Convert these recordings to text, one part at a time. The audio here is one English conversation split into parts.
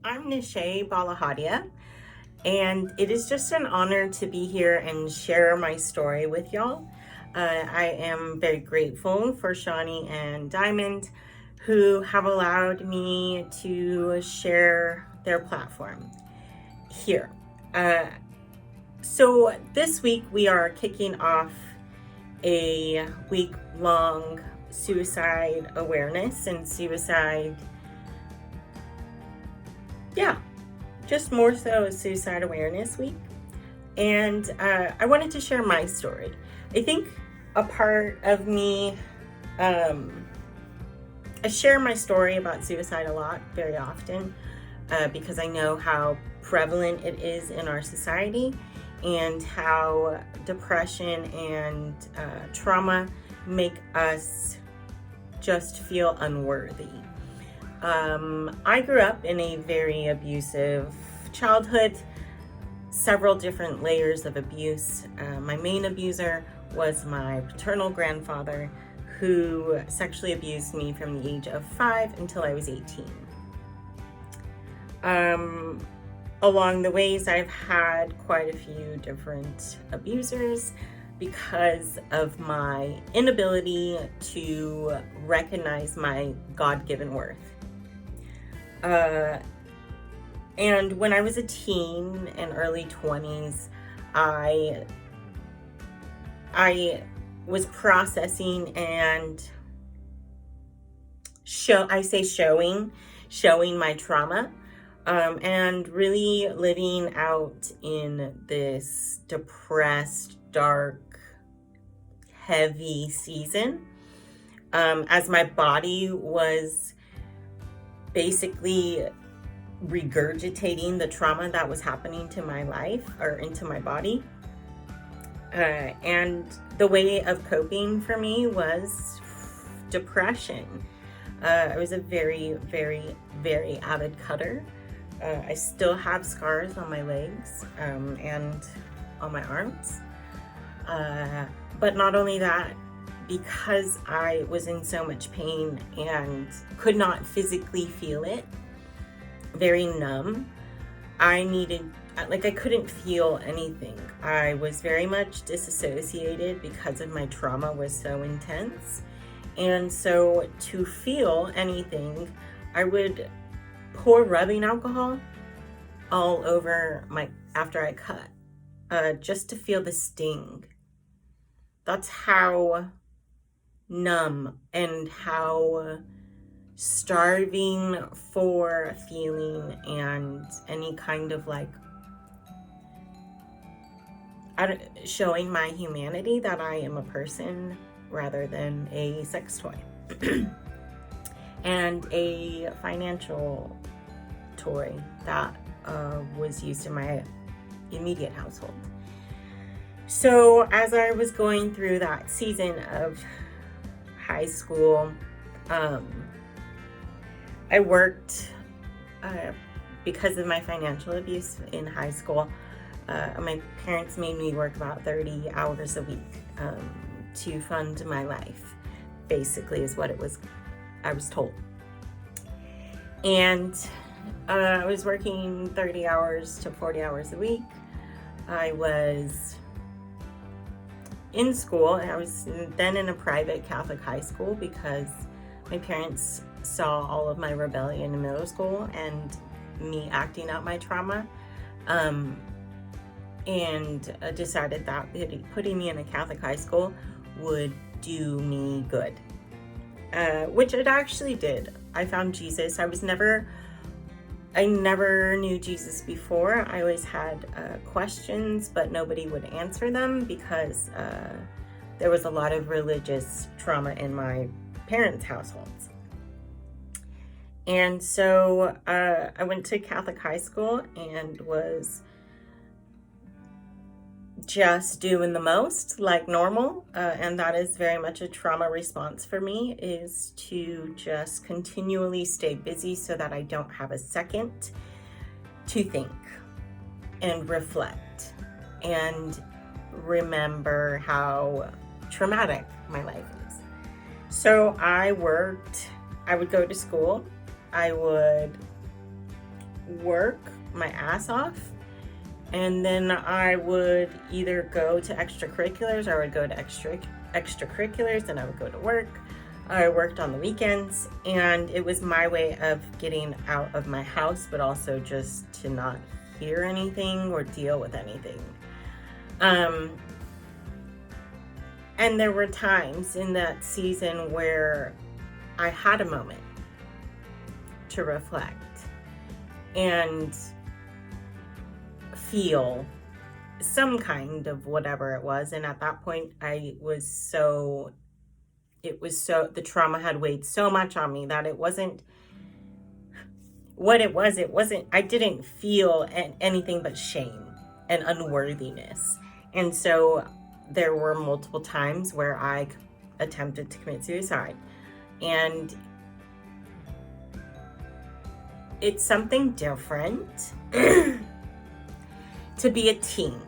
I'm Nishea Balahadia, and it is just an honor to be here and share my story with y'all. I am very grateful for Shawnee and Diamond, who have allowed me to share their platform here. Uh, so this week we are kicking off a week-long suicide awareness and just more so a suicide awareness week. And I wanted to share my story. I think a part of me, I share my story about suicide a lot, very often, because I know how prevalent it is in our society and how depression and trauma make us just feel unworthy. I grew up in a very abusive childhood, several different layers of abuse. My main abuser was my paternal grandfather, who sexually abused me from the age of 5 until I was 18. Along the ways, I've had quite a few different abusers because of my inability to recognize my God-given worth. And when I was a teen and early 20s, I was processing and showing my trauma, and really living out in this depressed, dark, heavy season, as my body was basically regurgitating the trauma that was happening to my life or into my body. And the way of coping for me was depression. I was a very, very, very avid cutter. I still have scars on my legs and on my arms. But not only that, because I was in so much pain and could not physically feel it, very numb, I couldn't feel anything. I was very much disassociated because of my trauma was so intense. And so to feel anything, I would pour rubbing alcohol all over after I cut, just to feel the sting. That's how numb and how starving for feeling and any kind of showing my humanity, that I am a person rather than a sex toy and a financial toy that was used in my immediate household. So as I was going through that season of high school, I worked because of my financial abuse in high school. My parents made me work about 30 hours a week to fund my life, basically, is what I was told. And I was working 30 hours to 40 hours a week. I was in school, and I was then in a private Catholic high school because my parents saw all of my rebellion in middle school and me acting out my trauma, and decided that putting me in a Catholic high school would do me good, which it actually did. I found Jesus. I never knew Jesus before. I always had questions, but nobody would answer them because there was a lot of religious trauma in my parents' households. And so I went to Catholic high school and was just doing the most like normal, and that is very much a trauma response for me, is to just continually stay busy so that I don't have a second to think and reflect and remember how traumatic my life is. So I would go to school, I would work my ass off, and then I would either go to extracurriculars, or I would go to extracurriculars, and I would go to work. I worked on the weekends, and it was my way of getting out of my house, but also just to not hear anything or deal with anything. And there were times in that season where I had a moment to reflect and feel some kind of whatever it was. And at that point, the trauma had weighed so much on me that it wasn't what it was. I didn't feel anything but shame and unworthiness. And so there were multiple times where I attempted to commit suicide. And it's something different to be a teen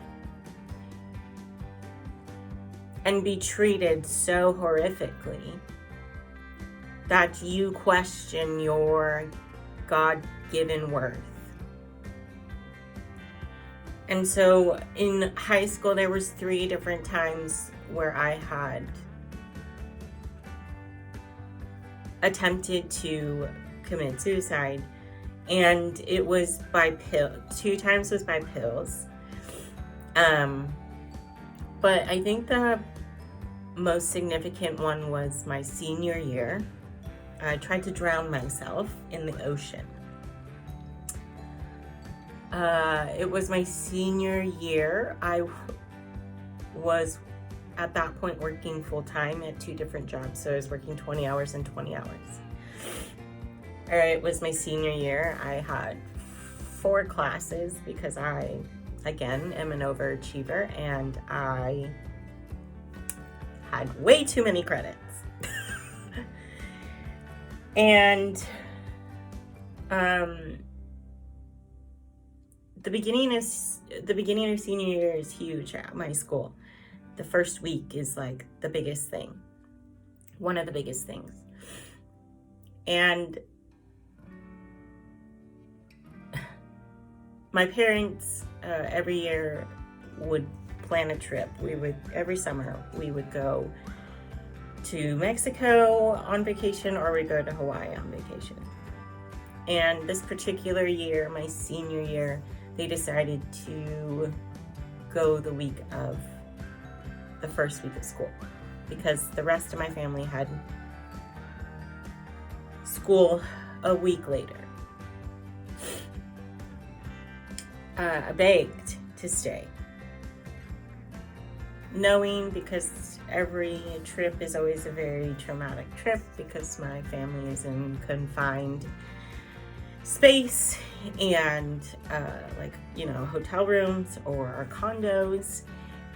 and be treated so horrifically that you question your God-given worth. And so in high school, there was 3 different times where I had attempted to commit suicide, and it was by pill. 2 times was by pills. But I think the most significant one was my senior year. I tried to drown myself in the ocean. It was my senior year. I was at that point working full-time at 2 different jobs. So I was working 20 hours and 20 hours. It was my senior year. I had 4 classes because I, again, am an overachiever, and I had way too many credits. And the beginning of senior year is huge at my school. The first week is like the biggest thing, one of the biggest things. And my parents every year would plan a trip. Every summer we would go to Mexico on vacation, or we'd go to Hawaii on vacation. And this particular year, my senior year, they decided to go the week of the first week of school, because the rest of my family had school a week later. I begged to stay, knowing, because every trip is always a very traumatic trip, because my family is in confined space and hotel rooms or condos,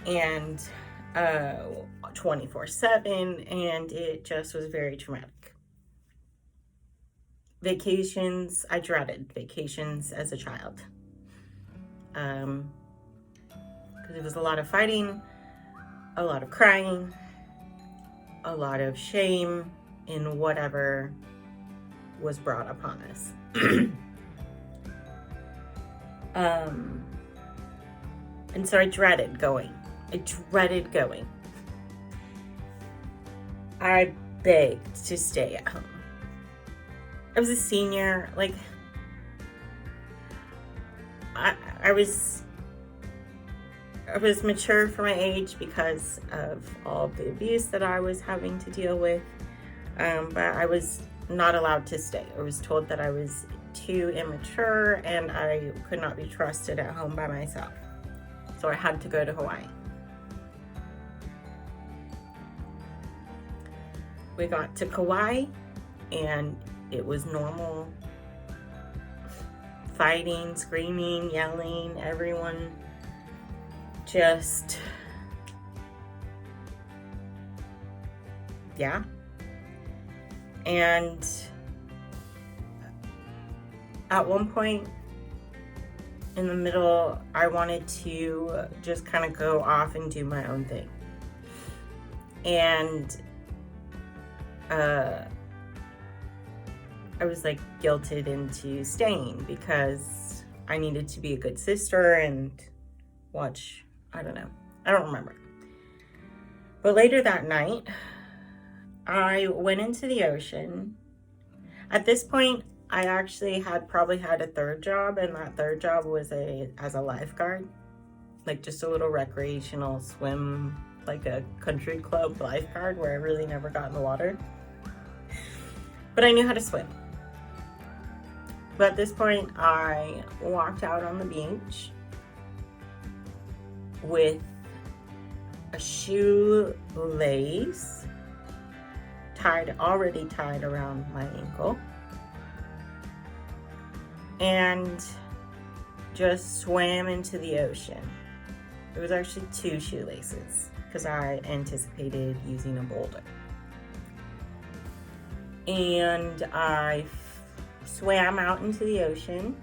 and 24/7, and it just was very traumatic. Vacations, I dreaded vacations as a child, because it was a lot of fighting, a lot of crying, a lot of shame in whatever was brought upon us. And so I dreaded going. I begged to stay at home. I was a senior, I was mature for my age because of all the abuse that I was having to deal with, but I was not allowed to stay. I was told that I was too immature and I could not be trusted at home by myself. So I had to go to Hawaii. We got to Kauai and it was normal fighting, screaming, yelling, everyone just, yeah. And at one point in the middle, I wanted to just kind of go off and do my own thing. And I was like guilted into staying because I needed to be a good sister and watch, I don't know. I don't remember. But later that night, I went into the ocean. At this point, I actually had probably had a third job, and that third job was as a lifeguard, like just a little recreational swim, like a country club lifeguard where I really never got in the water. But I knew how to swim. But at this point, I walked out on the beach with a shoelace already tied around my ankle, and just swam into the ocean. It was actually 2 shoelaces because I anticipated using a boulder. And I swam out into the ocean.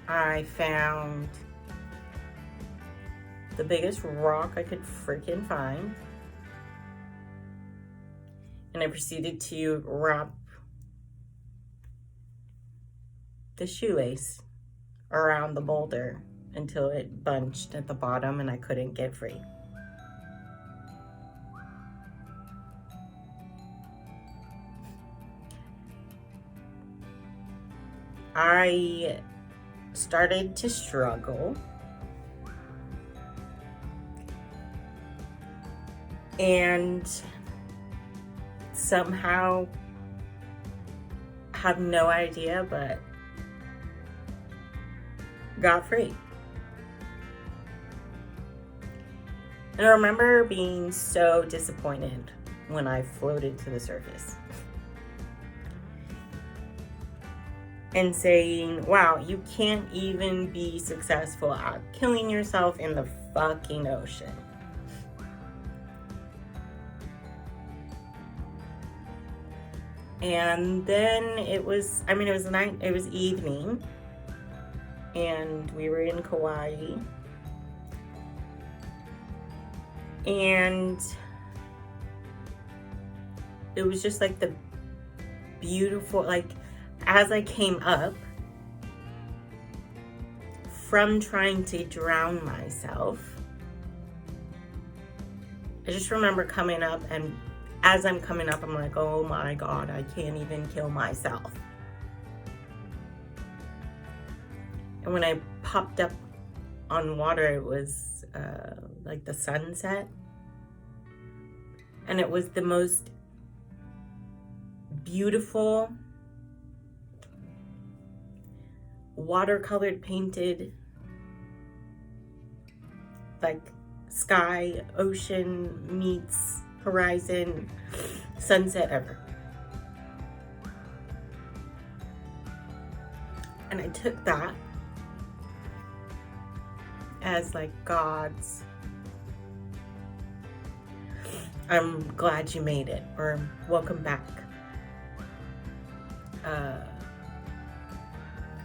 I found the biggest rock I could freaking find. And I proceeded to wrap the shoelace around the boulder until it bunched at the bottom and I couldn't get free. I started to struggle, and somehow, have no idea, but got free. And I remember being so disappointed when I floated to the surface and saying, wow, you can't even be successful at killing yourself in the fucking ocean. And then it was evening, and we were in Kauai, and it was just like the beautiful, like, as I came up from trying to drown myself, I just remember coming up, and as I'm coming up, I'm like, oh my God, I can't even kill myself. And when I popped up on water, it was like the sunset. And it was the most beautiful, watercolored painted, like sky, ocean meets horizon sunset ever. And I took that as like God's, I'm glad you made it, or welcome back.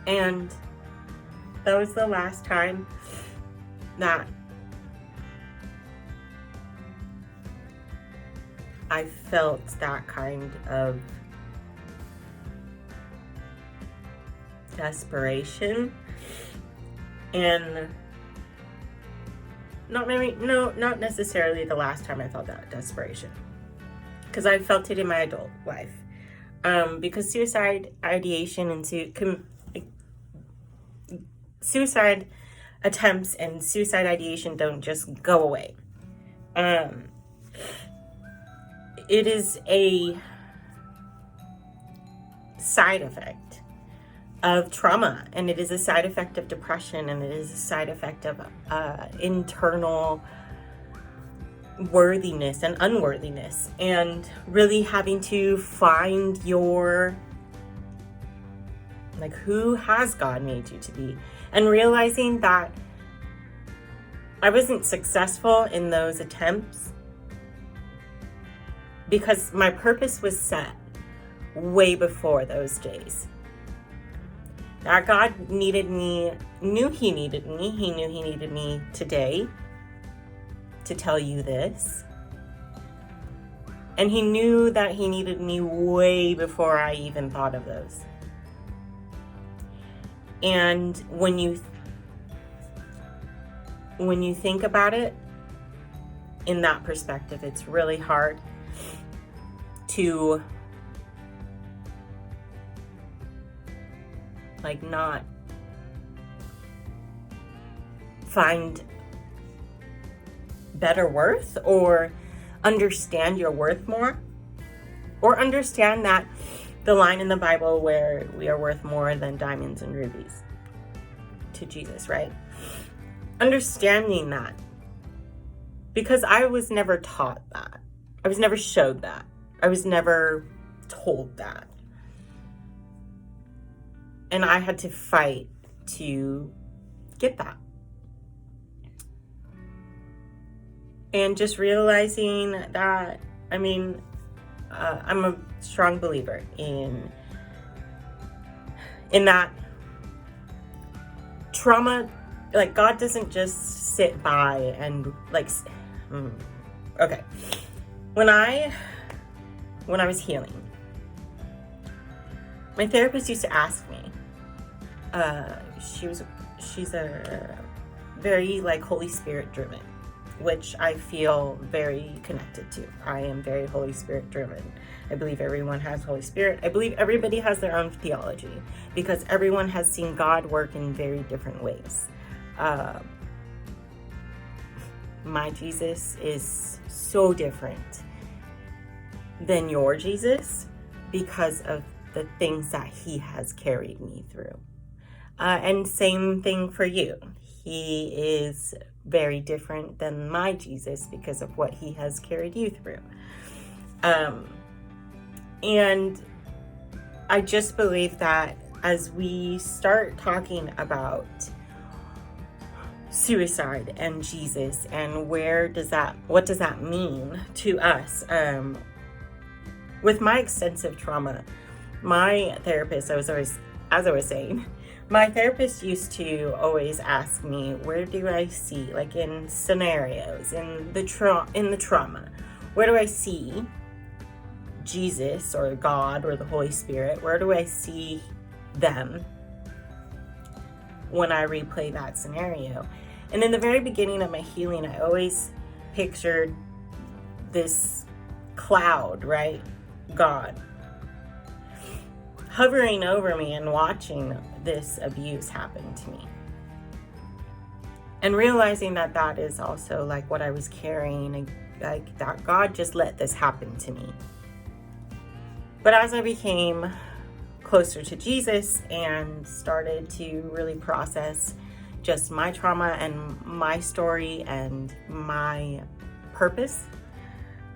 And that was the last time that I felt that kind of desperation, and not necessarily the last time I felt that desperation, because I felt it in my adult life, because suicide ideation and suicide attempts and suicide ideation don't just go away. It is a side effect of trauma, and it is a side effect of depression, and it is a side effect of internal worthiness and unworthiness, and really having to find your, like, who has God made you to be, and realizing that I wasn't successful in those attempts because my purpose was set way before those days. That God needed me, knew He needed me. He knew He needed me today to tell you this. And he knew that he needed me way before I even thought of those. And when you think about it in that perspective, it's really hard to not find better worth or understand your worth more, or understand that the line in the Bible where we are worth more than diamonds and rubies to Jesus, right? Understanding that, because I was never taught that. I was never showed that. I was never told that. And I had to fight to get that. And just realizing that, I'm a strong believer in that trauma, God doesn't just sit by and okay. When I was healing, my therapist used to ask me, she's a very Holy Spirit driven, which I feel very connected to. I am very Holy Spirit driven. I believe everyone has Holy Spirit. I believe everybody has their own theology, because everyone has seen God work in very different ways. My Jesus is so different than your Jesus because of the things that he has carried me through. And same thing for you. He is very different than my Jesus because of what he has carried you through. And I just believe that as we start talking about suicide and Jesus and what does that mean to us? With my extensive trauma, my therapist, as I was saying, my therapist used to always ask me, where do I see, in scenarios, in the trauma, where do I see Jesus or God or the Holy Spirit? Where do I see them when I replay that scenario? And in the very beginning of my healing, I always pictured this cloud, right? God hovering over me and watching this abuse happen to me. And realizing that that is also what I was carrying, that God just let this happen to me. But as I became closer to Jesus and started to really process just my trauma and my story and my purpose,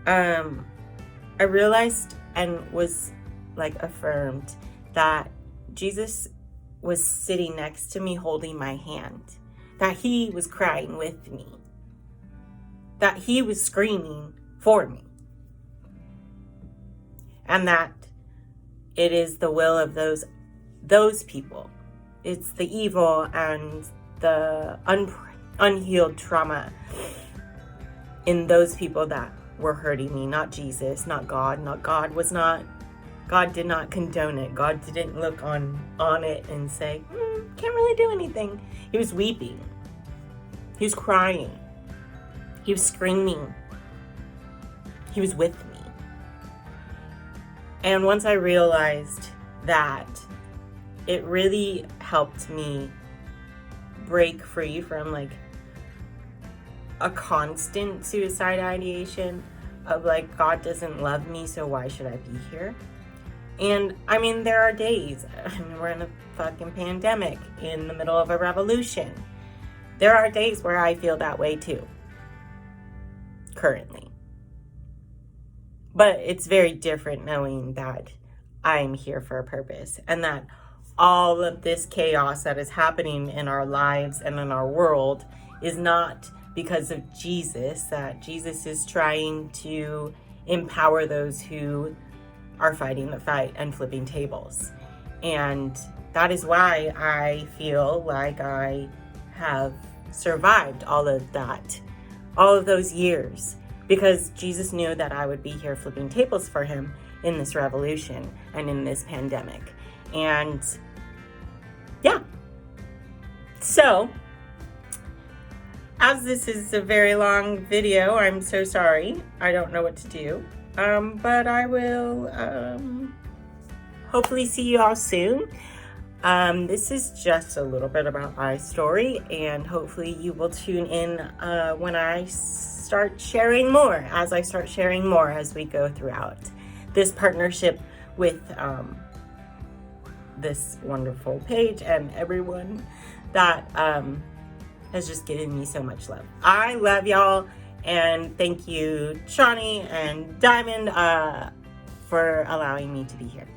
I realized and was affirmed that Jesus was sitting next to me holding my hand, that he was crying with me, that he was screaming for me, and that it is the will of those people. It's the evil and the unhealed trauma in those people that were hurting me, not Jesus, not God. God did not condone it. God didn't look on it and say, can't really do anything. He was weeping. He was crying. He was screaming. He was with me. And once I realized that, it really helped me break free from a constant suicide ideation of God doesn't love me, so why should I be here? And there are days, we're in a fucking pandemic, in the middle of a revolution. There are days where I feel that way too, currently. But it's very different knowing that I'm here for a purpose, and that all of this chaos that is happening in our lives and in our world is not because of Jesus, that Jesus is trying to empower those who are fighting the fight and flipping tables. And that is why I feel like I have survived all of that, all of those years because Jesus knew that I would be here flipping tables for him in this revolution and in this pandemic. And yeah, so as this is a very long video, I'm so sorry. I don't know what to do, but I will hopefully see you all soon. This is just a little bit about my story, and hopefully you will tune in when I start sharing more, as we go throughout this partnership with this wonderful page and everyone that has just given me so much love. I love y'all, and thank you, Shawnee and Diamond, for allowing me to be here.